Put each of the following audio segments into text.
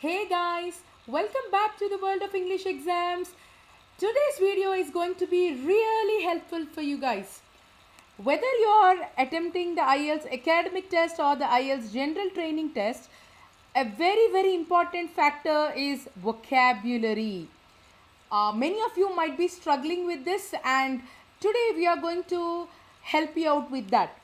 Hey guys, welcome back to the world of English exams. Today's video is going to be really helpful for you guys. Whether you're attempting the IELTS academic test or the IELTS general training test, a very important factor is vocabulary. Many of you might be struggling with this, and today we are going to help you out with that.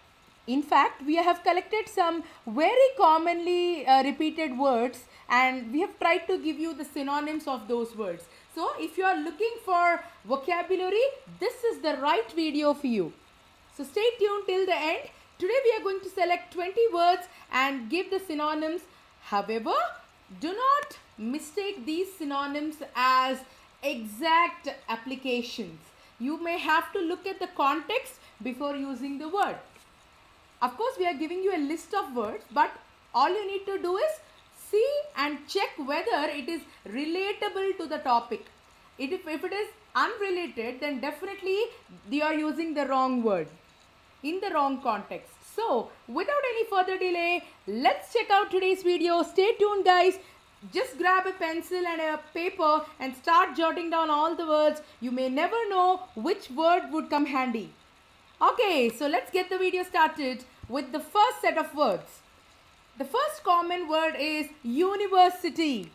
In fact, we have collected some very commonly repeated words, and we have tried to give you the synonyms of those words. So if you are looking for vocabulary, this is the right video for you. So stay tuned till the end. Today we are going to select 20 words and give the synonyms. However, do not mistake these synonyms as exact applications. You may have to look at the context before using the word. Of course, we are giving you a list of words, but all you need to do is see and check whether it is relatable to the topic. If it is unrelated, then definitely you are using the wrong word in the wrong context. So, without any further delay, let's check out today's video. Stay tuned, guys. Just grab a pencil and a paper and start jotting down all the words. You may never know which word would come handy. Okay, so let's get the video started with the first set of words. The first common word is university,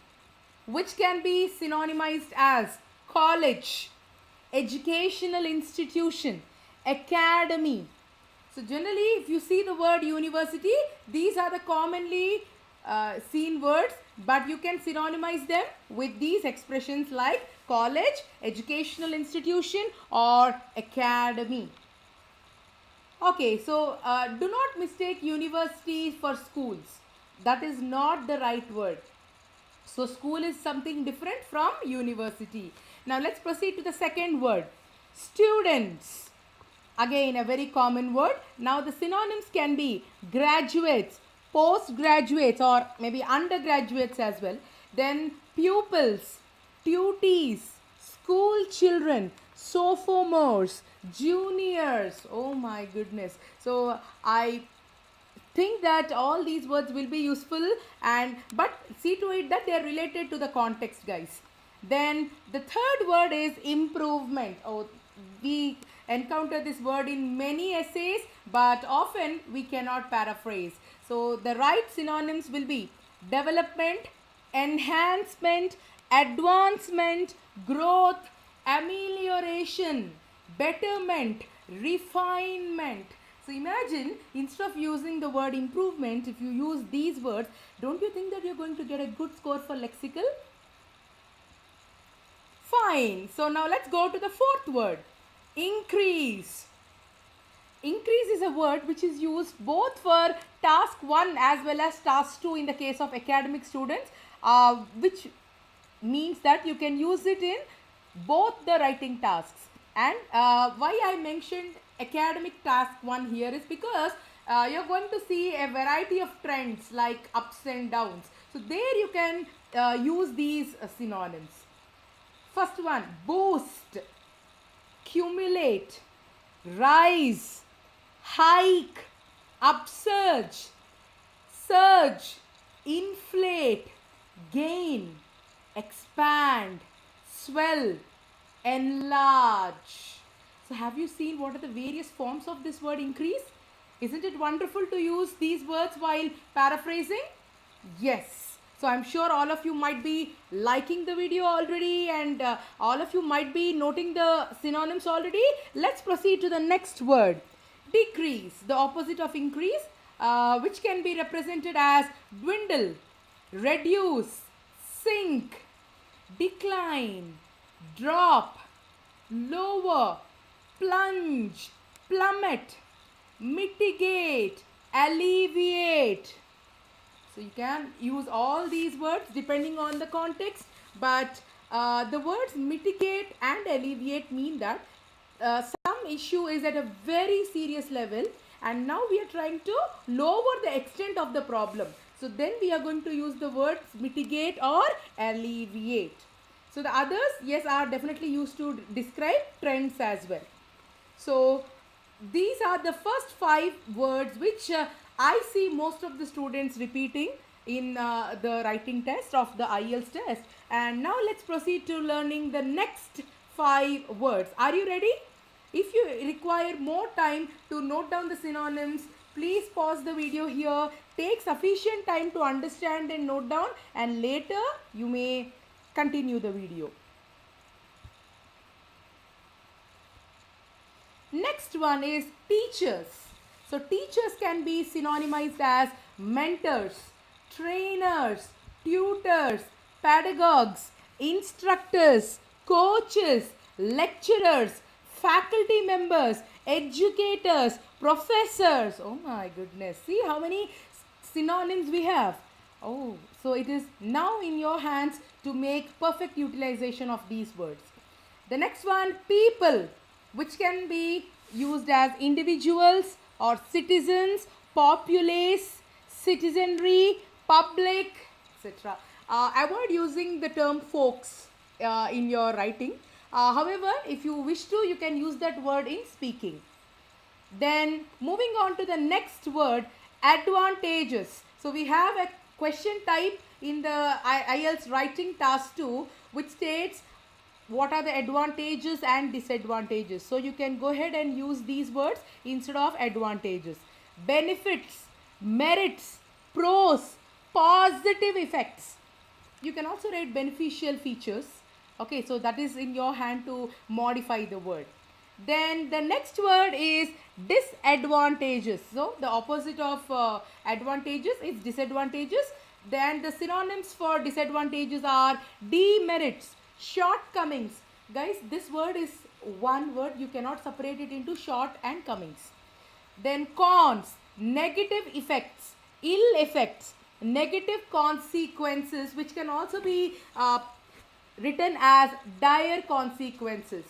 which can be synonymized as college, educational institution, academy. So generally, if you see the word university, these are the commonly seen words, but you can synonymize them with these expressions like college, educational institution, or academy. Okay, so do not mistake university for schools. That is not the right word. So school is something different from university. Now let's proceed to the second word. Students. Again, a very common word. Now the synonyms can be graduates, postgraduates, or maybe undergraduates as well. Then pupils, tutees, school children, sophomores, juniors. Oh my goodness. So I think that all these words will be useful, but see to it that they are related to the context, guys. Then the third word is improvement. Oh, we encounter this word in many essays, but often we cannot paraphrase. So the right synonyms will be development, enhancement, advancement, growth, amelioration, betterment, refinement. So imagine, instead of using the word improvement, if you use these words, don't you think that you're going to get a good score for lexical? Fine. So now let's go to the fourth word. Increase. Increase is a word which is used both for task 1 as well as task 2 in the case of academic students, which means that you can use it in both the writing tasks. And why I mentioned academic task 1 here is because you're going to see a variety of trends like ups and downs. So there you can use these synonyms. First one, boost, cumulate, rise, hike, upsurge, surge, inflate, gain, expand, swell, enlarge. So have you seen what are the various forms of this word increase? Isn't it wonderful to use these words while paraphrasing? Yes. So I'm sure all of you might be liking the video already, and all of you might be noting the synonyms already. Let's proceed to the next word. Decrease, the opposite of increase, which can be represented as dwindle, reduce, sink, decline, drop, lower, plunge, plummet, mitigate, alleviate. So you can use all these words depending on the context, but the words mitigate and alleviate mean that some issue is at a very serious level, and now we are trying to lower the extent of the problem. So then we are going to use the words mitigate or alleviate. So the others, yes, are definitely used to describe trends as well. So these are the first 5 words which I see most of the students repeating. in the writing test of the IELTS test. And now let's proceed to learning the next 5 words. Are you ready? If you require more time to note down the synonyms, please pause the video here. Take sufficient time to understand and note down, and later you may continue the video. Next one is teachers. So teachers can be synonymized as mentors, trainers, tutors, pedagogues, instructors, coaches, lecturers, faculty members, educators, professors. Oh my goodness. See how many synonyms we have. Oh, so it is now in your hands to make perfect utilization of these words. The next one, people, which can be used as individuals or citizens, populace, citizenry, public, etc. Avoid using the term folks in your writing. However, if you wish to, you can use that word in speaking. Then moving on to the next word, advantages. So we have a question type in the IELTS writing task 2, which states what are the advantages and disadvantages. So you can go ahead and use these words instead of advantages. Benefits, merits, pros, positive effects. You can also write beneficial features. Okay, so that is in your hand to modify the word. Then the next word is disadvantages. So the opposite of advantages is disadvantages. Then the synonyms for disadvantages are demerits, shortcomings. Guys, this word is one word. You cannot separate it into short and comings. Then cons, negative effects, ill effects, negative consequences, which can also be written as dire consequences.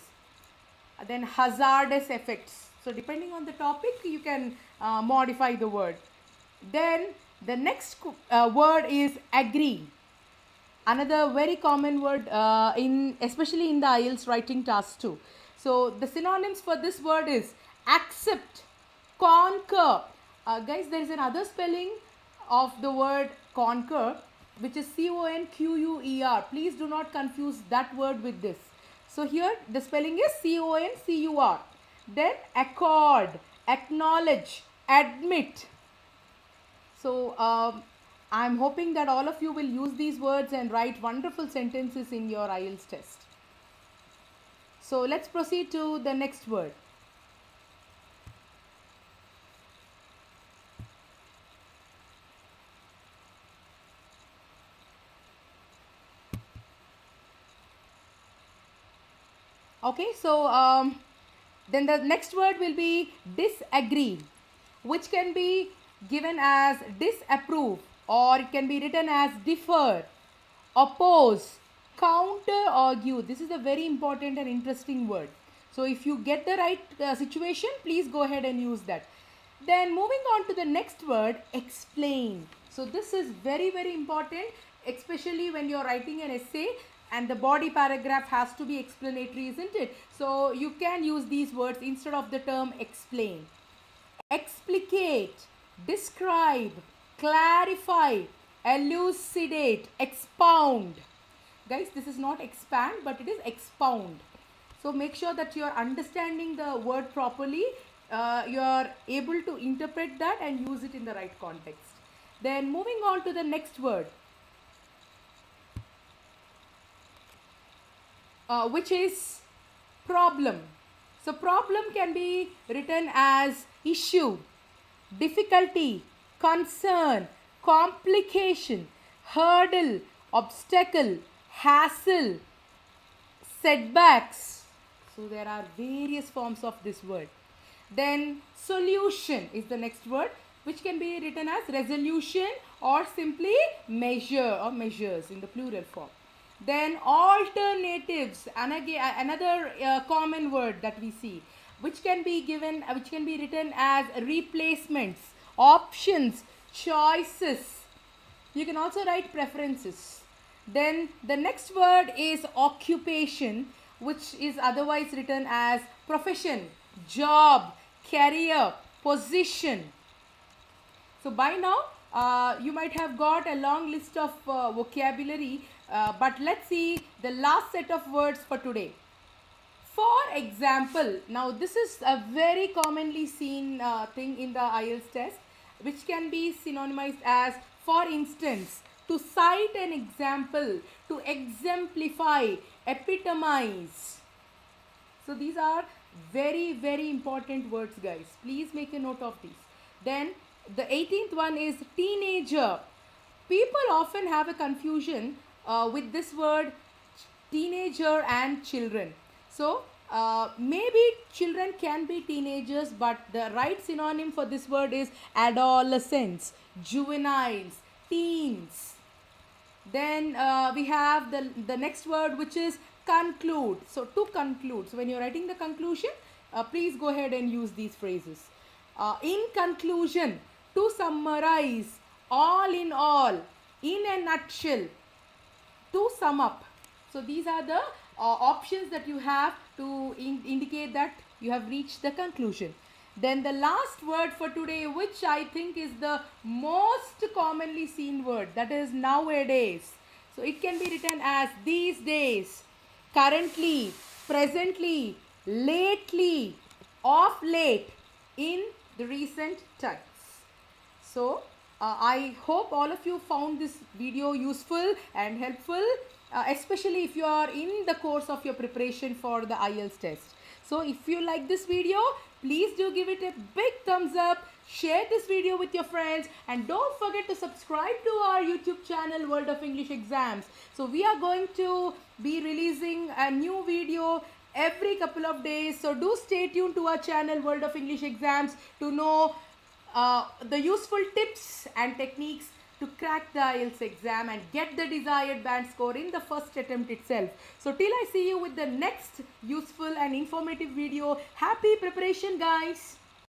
Then hazardous effects. So depending on the topic, you can modify the word. Then the next word is agree. Another very common word especially in the IELTS writing task 2. So the synonyms for this word is accept, concur. Guys, there is another spelling of the word concur, which is C-O-N-Q-U-E-R. Please do not confuse that word with this. So here the spelling is C-O-N-C-U-R. Then accord, acknowledge, admit. So I'm hoping that all of you will use these words and write wonderful sentences in your IELTS test. So let's proceed to the next word. Okay, so then the next word will be disagree, which can be given as disapprove, or it can be written as differ, oppose, counter argue. This is a very important and interesting word. So if you get the right situation, please go ahead and use that. Then moving on to the next word, explain. So this is very, very important, especially when you're writing an essay and the body paragraph has to be explanatory, isn't it? So you can use these words instead of the term explain. Explicate, describe, clarify, elucidate, expound. Guys, this is not expand, but it is expound. So make sure that you are understanding the word properly. You are able to interpret that and use it in the right context. Then moving on to the next word, which is problem. So problem can be written as issue, difficulty, concern, complication, hurdle, obstacle, hassle, setbacks. So there are various forms of this word. Then solution is the next word, which can be written as resolution or simply measure or measures in the plural form. Then alternatives, another common word that we see, which can be written as replacements, options, choices. You can also write preferences. Then the next word is occupation, which is otherwise written as profession, job, career, position. So by now You might have got a long list of vocabulary, but let's see the last set of words for today. For example, now this is a very commonly seen thing in the IELTS test, which can be synonymized as for instance, to cite an example, to exemplify, epitomize. So these are very, very important words, guys. Please make a note of these. Then the 18th one is teenager. People often have a confusion with this word teenager and children. So maybe children can be teenagers, but the right synonym for this word is adolescents, juveniles, teens. Then we have the next word, which is conclude. So to conclude. So when you're writing the conclusion, please go ahead and use these phrases. In conclusion, to summarize, all in all, in a nutshell, to sum up. So these are the options that you have to indicate that you have reached the conclusion. Then the last word for today, which I think is the most commonly seen word, that is nowadays. So it can be written as these days, currently, presently, lately, of late, in the recent times. So I hope all of you found this video useful and helpful, especially if you are in the course of your preparation for the IELTS test. So if you like this video, please do give it a big thumbs up, share this video with your friends, and don't forget to subscribe to our YouTube channel World of English Exams. So we are going to be releasing a new video every couple of days. So do stay tuned to our channel World of English Exams to know the useful tips and techniques to crack the IELTS exam and get the desired band score in the first attempt itself. So till I see you with the next useful and informative video, happy preparation, guys.